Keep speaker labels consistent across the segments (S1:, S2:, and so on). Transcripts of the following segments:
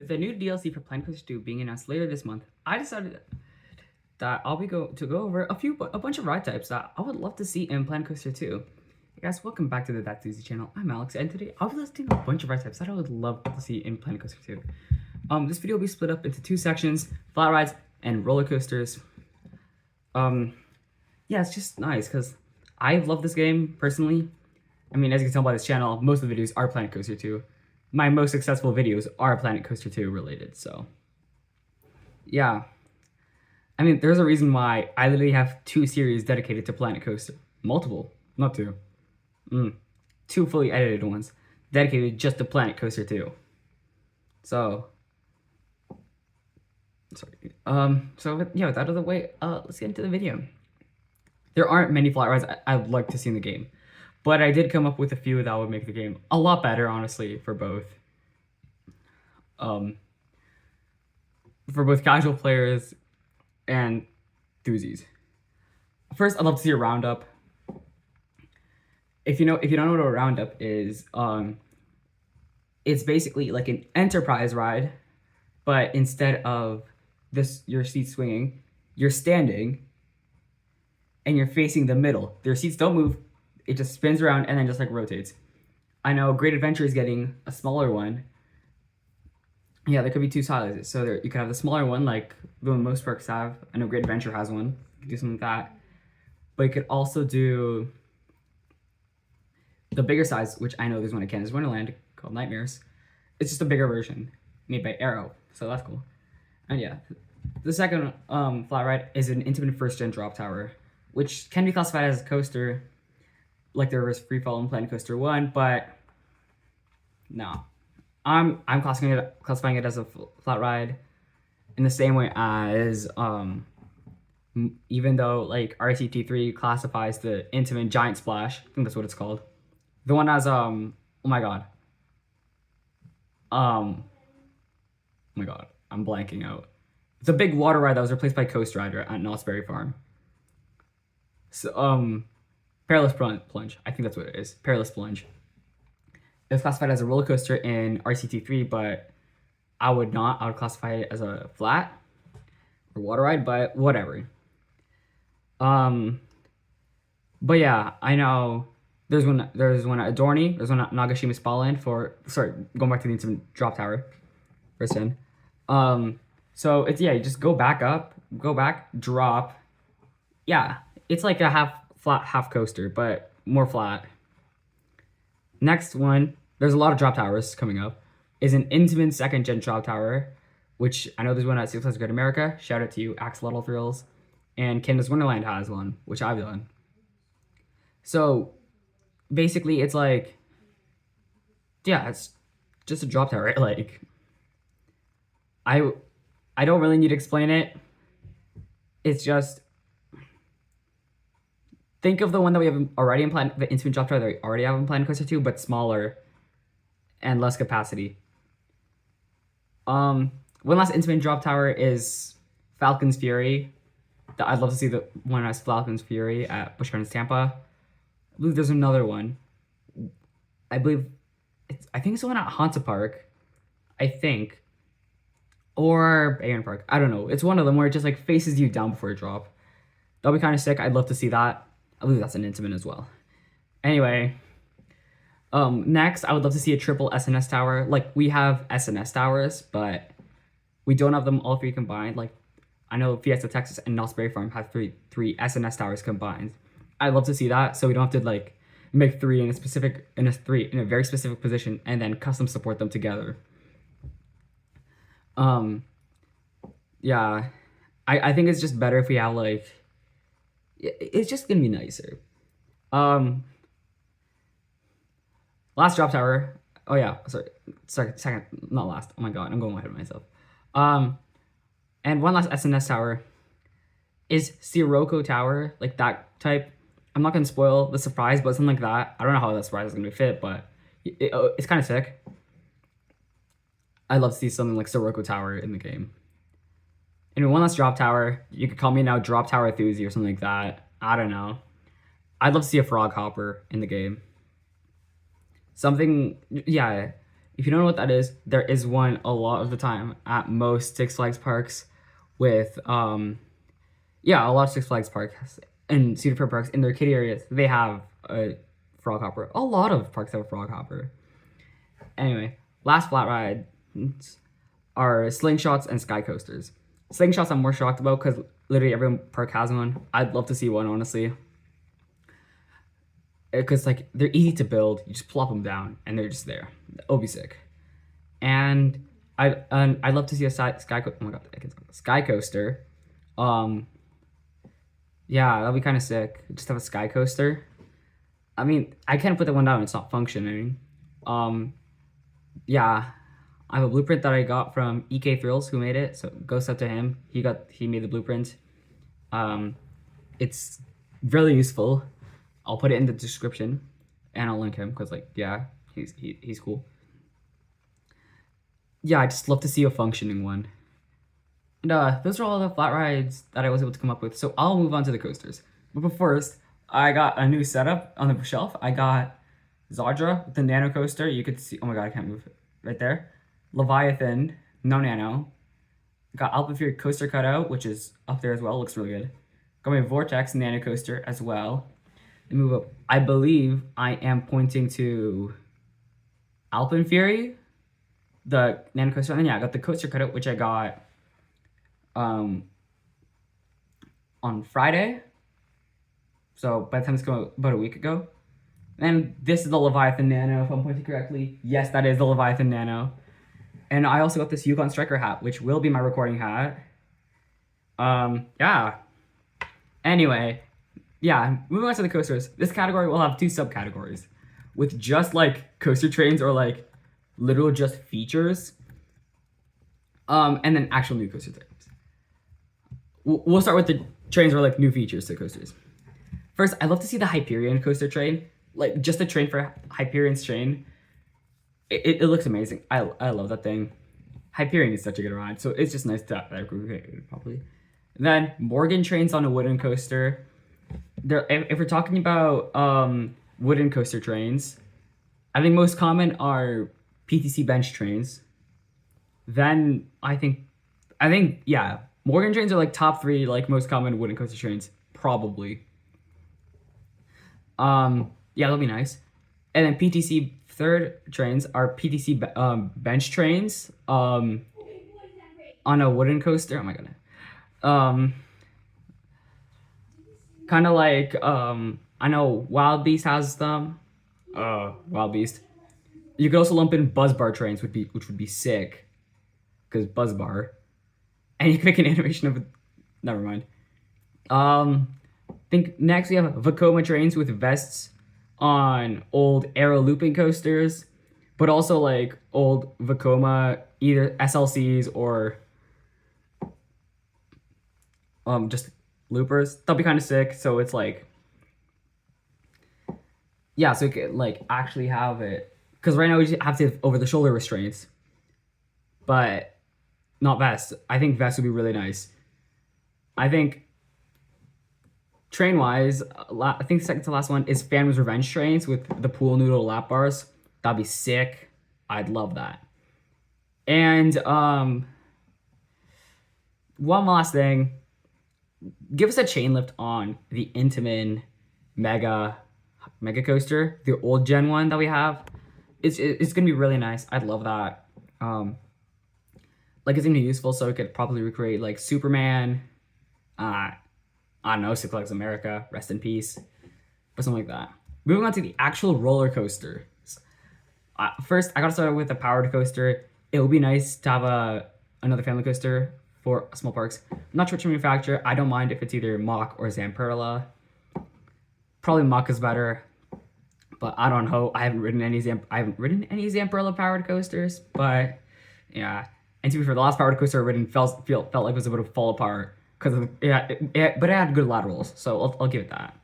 S1: With the new DLC for Planet Coaster 2 being announced later this month, I decided that I'll be go over a bunch of ride types that I would love to see in Planet Coaster 2. Hey guys, welcome back to the That's Easy channel. I'm Alex, and today I'll be listing a bunch of ride types that I would love to see in Planet Coaster 2. This video will be split up into two sections: flat rides and roller coasters. Yeah, it's just nice because I love this game personally. I mean, as you can tell by this channel, most of the videos are Planet Coaster 2. My most successful videos are Planet Coaster 2 related, so yeah. I mean, there's a reason why I literally have two series dedicated to Planet Coaster. Multiple, not two. Two fully edited ones dedicated just to Planet Coaster 2. So, yeah, with that out of the way, let's get into the video. There aren't many flat rides I'd like to see in the game, but I did come up with a few that would make the game a lot better, honestly, for both. For both casual players and enthusiasts. First, I'd love to see a roundup. If you don't know what a roundup is, it's basically like an enterprise ride, but instead of your seat swinging, you're standing and you're facing the middle. Your seats don't move. It just spins around and then just like rotates. I know Great Adventure is getting a smaller one. Yeah, there could be two sizes. So you could have the smaller one, like the one most parks have. I know Great Adventure has one. You could do something like that. But you could also do the bigger size, which I know there's one at Canada's Wonderland called Nightmares. It's just a bigger version made by Arrow, so that's cool. And yeah, the second flat ride is an intimate first-gen drop tower, which can be classified as a coaster, like the reverse freefall in Planet Coaster 1, but no. I'm classifying it as a flat ride in the same way as even though like RCT3 classifies the intimate giant splash, I think that's what it's called. The one has oh my god, I'm blanking out. It's a big water ride that was replaced by Coast Rider at Knott's Berry Farm. So Perilous Plunge, I think that's what it is. Perilous Plunge. It's classified as a roller coaster in RCT3, but I would classify it as a flat or water ride, but whatever. But yeah, I know there's one at Adorni, there's one at Nagashima Spalland going back to the intimate drop tower. First in. So it's, yeah, you just go back, drop. Yeah, it's like a half flat, half coaster, but more flat. Next one, there's a lot of drop towers coming up, is an intimate second gen drop tower, which I know there's one at Six Flags Great America. Shout out to you, Axolotl Thrills. And Canada's Wonderland has one, which I've done. So basically, it's like, yeah, it's just a drop tower. Like, I don't really need to explain it. It's just, think of the one that we have already in the intimate drop tower that we already have in Planet Coaster 2, but smaller and less capacity. One last intimate drop tower is Falcon's Fury. I'd love to see the one as Falcon's Fury at Busch Gardens Tampa. I believe there's another one. I think it's the one at Haunted Park. I think. Or Bayern Park. I don't know. It's one of them where it just like faces you down before you drop. That'll be kind of sick. I'd love to see that. I believe that's an intimate as well. Anyway, next, I would love to see a triple SNS tower. Like, we have SNS towers, but we don't have them all three combined. Like, I know Fiesta Texas and Knott's Berry Farm have three SNS towers combined. I'd love to see that, so we don't have to like make three in a very specific position and then custom support them together. Yeah, I think it's just better if we have like, it's just gonna be nicer. Last drop tower. Oh yeah, sorry, second, not last. Oh my god, I'm going ahead of myself. And one last SNS tower is Sirocco Tower, like that type. I'm not gonna spoil the surprise, but something like that. I don't know how that surprise is gonna fit, but it's kind of sick. I'd love to see something like Sirocco Tower in the game. And one last drop tower. You could call me now Drop Tower Enthusiast or something like that. I don't know. I'd love to see a frog hopper in the game. Something, yeah. If you don't know what that is, there is one a lot of the time at most Six Flags parks with yeah, a lot of Six Flags parks and Cedar Fair parks in their kiddie areas. They have a frog hopper. A lot of parks have a frog hopper. Anyway, last flat ride are slingshots and sky coasters. Slingshots I'm more shocked about because literally every park has one. I'd love to see one, honestly. Because like they're easy to build. You just plop them down and they're just there. It'll be sick. And I'd love to see a oh my god, I can talk. Sky coaster. Yeah, that'd be kind of sick. Just have a sky coaster. I mean, I can't put that one down. It's not functioning. Yeah, I have a blueprint that I got from EK Thrills, who made it. So goes up to him. He made the blueprint. It's really useful. I'll put it in the description, and I'll link him because like yeah, he's cool. Yeah, I just love to see a functioning one. And those are all the flat rides that I was able to come up with. So I'll move on to the coasters. But first, I got a new setup on the shelf. I got Zadra with the nano coaster. You could see, oh my god, I can't move it. Right there. Leviathan, no nano. Got Alpha coaster cutout, which is up there as well. Looks really good. Got my Vortex nano coaster as well. And move up. I believe I am pointing to Alpenfury, the nano coaster. And yeah, I got the coaster cutout, which I got on Friday. So by the time it's going about a week ago. And this is the Leviathan Nano, if I'm pointing correctly. Yes, that is the Leviathan Nano. And I also got this Yukon Striker hat, which will be my recording hat. Yeah. Anyway, yeah, moving on to the coasters. This category will have two subcategories with just like coaster trains or like literal just features. And then actual new coaster types. We'll start with the trains or like new features to coasters. First, I'd love to see the Hyperion coaster train. Like just a train for Hyperion's train. It looks amazing. I love that thing. Hyperion is such a good ride, so it's just nice to recreate it properly. And then Morgan trains on a wooden coaster. If we're talking about wooden coaster trains, I think most common are PTC bench trains. Then I think yeah, Morgan trains are like top 3 like most common wooden coaster trains probably. Yeah, that'll be nice. And then PTC third trains are PTC bench trains on a wooden coaster. Oh my god. Kind of like I know Wild Beast has them. Wild Beast. You could also lump in Buzz Bar trains, which would be sick, because Buzz Bar, and you can make an animation of it. Never mind. I think next we have Vekoma trains with vests on old Aero looping coasters, but also like old Vekoma either SLCs or just loopers. That'll be kind of sick. So it's like, yeah, so you could like actually have it, because right now we just have to have over the shoulder restraints, but not vests. I think vests would be really nice. I think train wise, I think the second to last one is Phantom's Revenge trains with the pool noodle lap bars. That'd be sick. I'd love that. And one last thing, give us a chain lift on the Intamin Mega Coaster, the old gen one that we have. It's gonna be really nice. I'd love that. Like it's gonna be useful, so it could probably recreate like Superman. I don't know, Six Flags America, rest in peace, but something like that. Moving on to the actual roller coaster. First, I gotta start with a powered coaster. It would be nice to have another family coaster for small parks. I'm not sure which manufacturer. I don't mind if it's either Mach or Zamperla. Probably Mach is better, but I don't know. I haven't ridden any Zamperla powered coasters, but yeah. And to be fair, the last powered coaster I ridden felt like it was about to fall apart. Because but it had good laterals, so I'll give it that.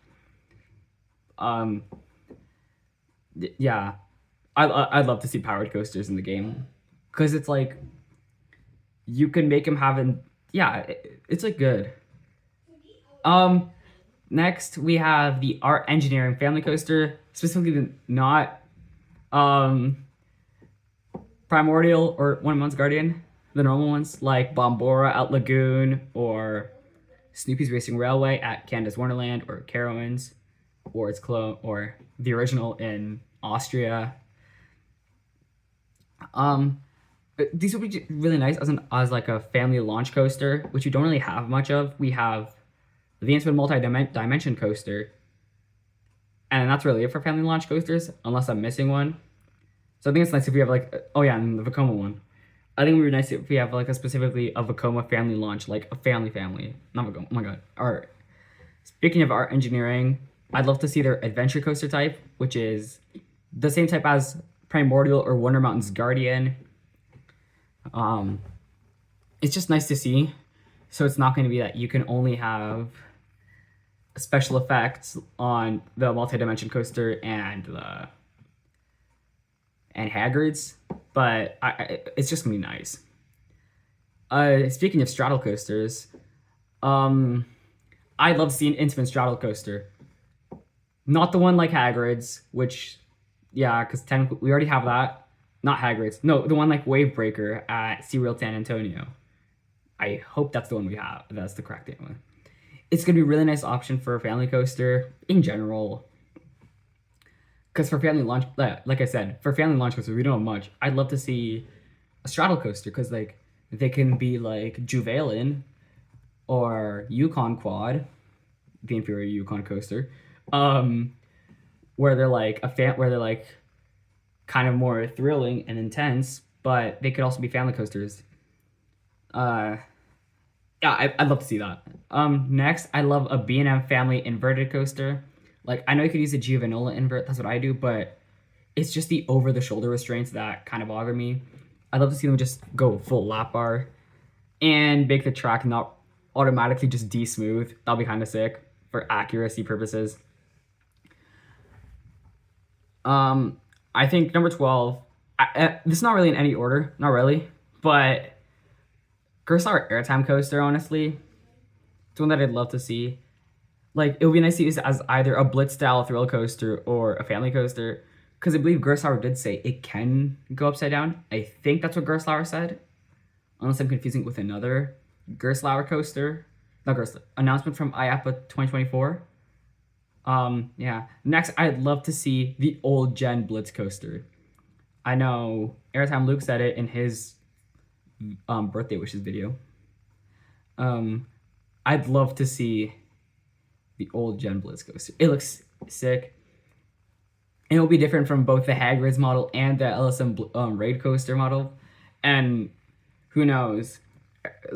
S1: Yeah, I'd love to see powered coasters in the game, because it's like you can make them it's like good. Next we have the Art Engineering Family Coaster, specifically the not Primordial or One Month's Guardian, the normal ones like Bombora at Lagoon or Snoopy's Racing Railway at Canada's Wonderland or Carowinds, or its clone or the original in Austria. These would be really nice as like a family launch coaster, which we don't really have much of. We have the Infinite Multi-Dimension coaster, and that's really it for family launch coasters, unless I'm missing one. So I think it's nice if we have like, oh yeah, and the Vekoma one. I think it would be nice if we have like specifically a Vekoma family launch, like a family, not Vekoma. Oh my god, art. Speaking of art engineering, I'd love to see their adventure coaster type, which is the same type as Primordial or Wonder Mountain's Guardian. It's just nice to see. So it's not going to be that you can only have special effects on the multi-dimension coaster and Hagrid's, but it's just gonna be nice. Speaking of straddle coasters, I'd love to see an intimate straddle coaster. Not the one like Hagrid's, which, yeah, because technically we already have that. Not Hagrid's. No, the one like Wavebreaker at SeaWorld San Antonio. I hope that's the one we have. That's the correct one. It's going to be a really nice option for a family coaster in general. Because for family launch, like I said, for family launch coasters, we don't have much. I'd love to see a straddle coaster because like they can be like Juvalin or Yukon Quad, the inferior Yukon coaster, where they're like where they're like kind of more thrilling and intense, but they could also be family coasters. Yeah, I'd love to see that. Next, I love a B&M family inverted coaster. Like, I know you could use a Giovanola invert, that's what I do, but it's just the over-the-shoulder restraints that kind of bother me. I'd love to see them just go full lap bar and make the track not automatically just de-smooth. That'll be kind of sick for accuracy purposes. I think number 12, this is not really in any order, not really, but Gerstlauer Airtime Coaster, honestly, it's one that I'd love to see. Like, it would be nice to use it as either a Blitz-style thrill coaster or a family coaster, because I believe Gerstlauer did say it can go upside down. I think that's what Gerstlauer said, unless I'm confusing it with another Gerstlauer coaster. Not Gerstlauer. Announcement from IAPA 2024. Yeah. Next, I'd love to see the old gen Blitz coaster. I know Airtime Luke said it in his birthday wishes video. I'd love to see the old gen Blitz coaster. It looks sick. And it'll be different from both the Hagrid's model and the LSM Raid coaster model. And who knows?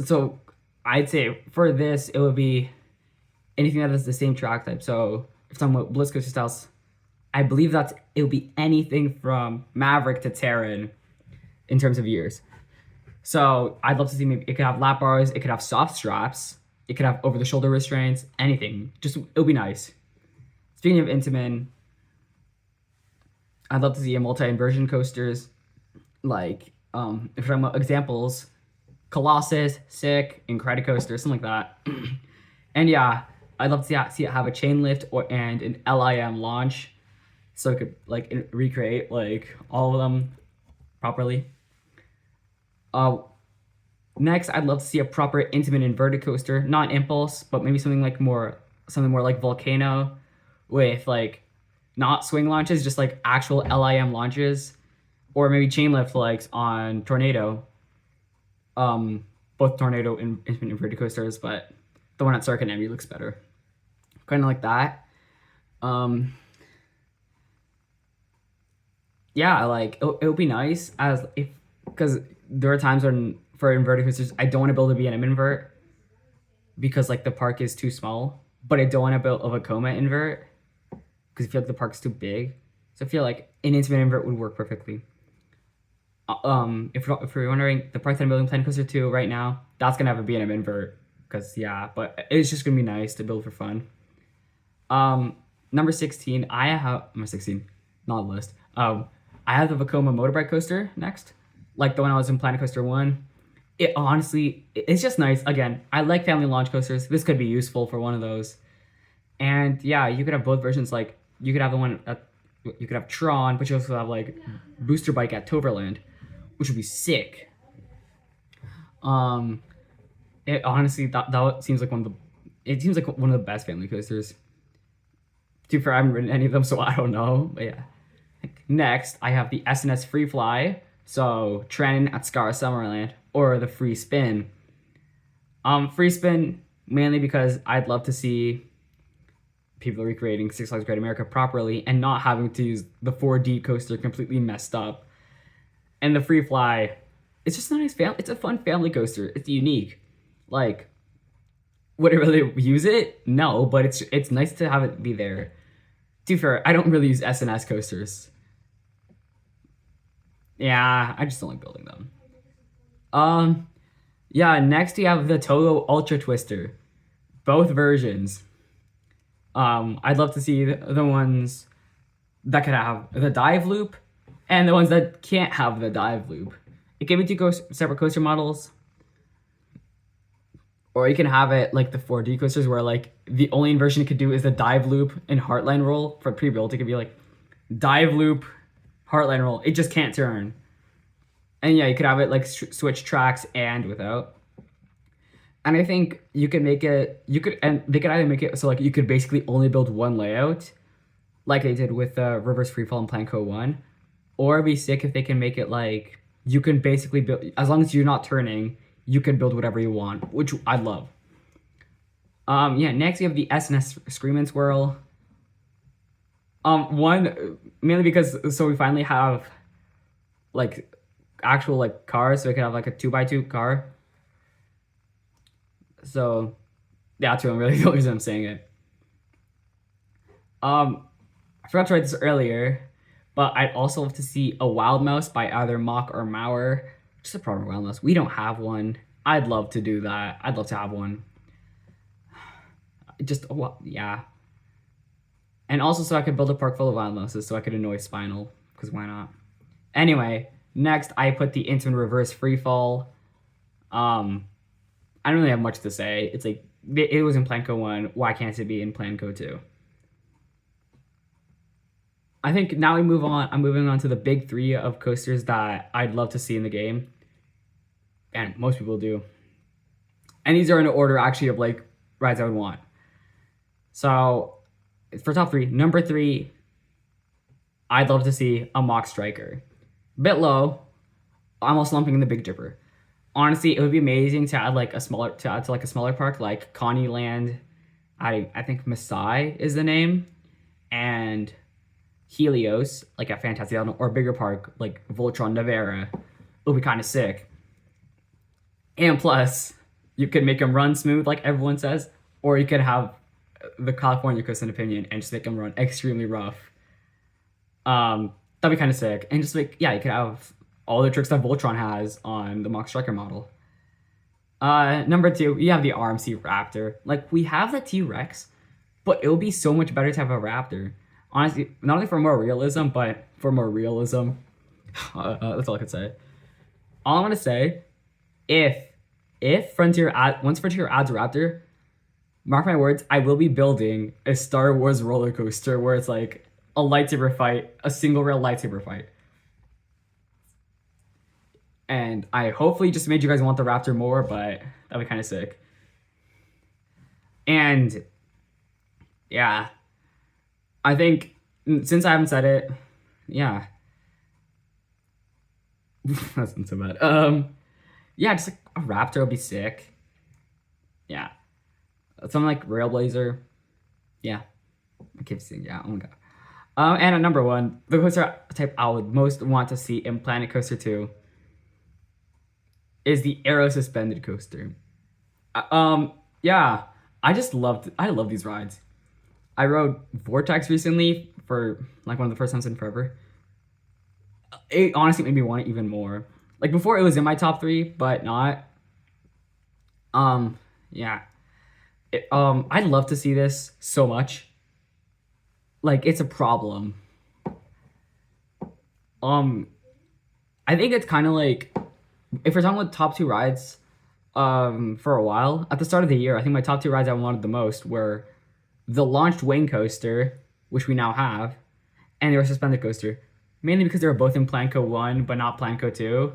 S1: So I'd say for this, it would be anything that is the same track type. So if I'm talking about Blitz coaster styles, I believe it would be anything from Maverick to Terran in terms of years. So I'd love to see maybe it could have lap bars, it could have soft straps, it could have over-the-shoulder restraints, anything. Just, it would be nice. Speaking of Intamin, I'd love to see a multi-inversion coasters. Like, if I'm talking about examples, Colossus, Sick, Incredicoaster, something like that. And yeah, I'd love to see it have a chain lift and an LIM launch, so it could like recreate like all of them properly. Next, I'd love to see a proper Intamin inverted coaster, not Impulse, but maybe something more like Volcano, with like not swing launches, just like actual LIM launches, or maybe chain lift like on Tornado. Both Tornado and Intamin inverted coasters, but the one at Circuit Envy looks better. Kind of like that. Yeah, like it would be nice because there are times when for inverted coasters I don't want to build a B&M invert because like the park is too small, but I don't want to build a Vekoma invert because I feel like the park's too big. So I feel like an Intamin invert would work perfectly. If you're wondering, the park that I'm building Planet Coaster 2 right now, that's gonna have a B&M invert because yeah, but it's just gonna be nice to build for fun. Number 16, number 16, not a list. I have the Vekoma motorbike coaster next, like the one I was in Planet Coaster 1. It honestly, it's just nice. Again, I like family launch coasters. This could be useful for one of those. And yeah, you could have both versions. Like you could have the one you could have Tron, but you also have like Booster Bike at Toverland, which would be sick. It honestly that seems like one of the best family coasters. To be fair, I haven't ridden any of them, so I don't know. But yeah. Next, I have the S&S Free Fly. So training at Scar Summerland, or the Free Spin. Free Spin mainly because I'd love to see people recreating Six Flags Great America properly and not having to use the 4D coaster completely messed up. And the Free Fly, it's just a nice it's a fun family coaster. It's unique. Like, would I really use it? No, but it's nice to have it be there. To be fair, I don't really use S&S coasters. Yeah, I just don't like building them. Yeah, next we have the Togo Ultra Twister. Both versions. I'd love to see the ones that could have the dive loop and the ones that can't have the dive loop. It can be two separate coaster models. Or you can have it like the 4D coasters where like the only inversion it could do is the dive loop and heartline roll. For pre-built, it could be like dive loop, heartline roll. It just can't turn. And yeah, you could have it like switch tracks and without. And I think you could make it, and they could either make it so like you could basically only build one layout, like they did with Reverse Freefall and Planco 1. Or it'd be sick if they can make it like you can basically build, as long as you're not turning, you can build whatever you want, which I love. Yeah, next we have the S&S Scream and Swirl. One, mainly because, so we finally have like actual like cars, so we could have like a 2x2 car. So yeah, that's really the only reason I'm saying it. I forgot to write this earlier, but I'd also love to see a Wild Mouse by either Mock or Mauer. Just a proper Wild Mouse. We don't have one. I'd love to do that. I'd love to have one. Just, well, yeah. And also so I could build a park full of Wild Mouses so I could annoy Spinal, because why not? Anyway, next I put the Intamin Reverse Freefall. I don't really have much to say. It's like, it was in Planco 1. Why can't it be in Planco 2? I think now I'm moving on to the big three of coasters that I'd love to see in the game. And most people do. And these are in order actually of like rides I would want. So for top three, number 3, I'd love to see a Mock Striker. Bit low, almost lumping in the Big Dipper. Honestly, it would be amazing to add like a smaller park like Connieland. I think Masai is the name, and Helios, like at Fantasy Island, or a bigger park like Voltron Nevera. It would be kind of sick. And plus, you could make them run smooth like everyone says, or you could have the California Coastal Opinion and just make them run extremely rough. That'd be kind of sick. And just like, yeah, you could have all the tricks that Voltron has on the Mock Striker model. Number 2, you have the RMC Raptor. Like, we have the T-Rex, but it would be so much better to have a Raptor. Honestly, not only for more realism, but for more realism. That's all I could say. All I'm gonna say, once Frontier adds a Raptor, mark my words, I will be building a Star Wars roller coaster where it's like a lightsaber fight, a single rail lightsaber fight. And I hopefully just made you guys want the Raptor more, but that'd be kind of sick. And yeah, I think since I haven't said it, yeah, that's not so bad. Yeah, just like a Raptor would be sick. Yeah, something like Railblazer. Yeah, I keep saying yeah. Oh my god. And at number 1, the coaster type I would most want to see in Planet Coaster 2 is the Aero Suspended Coaster. Yeah, I love these rides. I rode Vortex recently for like one of the first times in forever. It honestly made me want it even more. Like before it was in my top 3, but not. Yeah. I'd love to see this so much. Like, it's a problem. I think it's kind of like, if we're talking about top 2 rides, for a while, at the start of the year, I think my top 2 rides I wanted the most were the launched Wing Coaster, which we now have, and the Suspended Coaster. Mainly because they were both in Planco 1, but not Planco 2.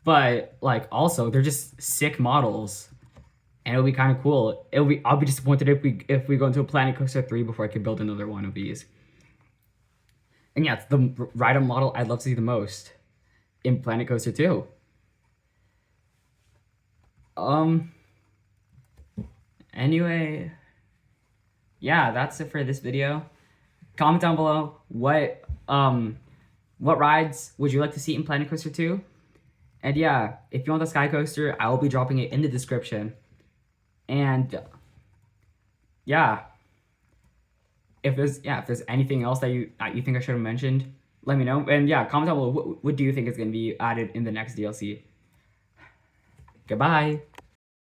S1: But like also they're just sick models. And it'll be kind of cool. I'll be disappointed if we go into a Planet Coaster 3 before I can build another one of these. And yeah, it's the ride-up model I'd love to see the most in Planet Coaster 2. Anyway, yeah, that's it for this video. Comment down below what rides would you like to see in Planet Coaster 2? And yeah, if you want the Sky Coaster, I will be dropping it in the description. And yeah, if there's anything else that you think I should have mentioned, let me know. And yeah, comment down below what do you think is going to be added in the next DLC. Goodbye.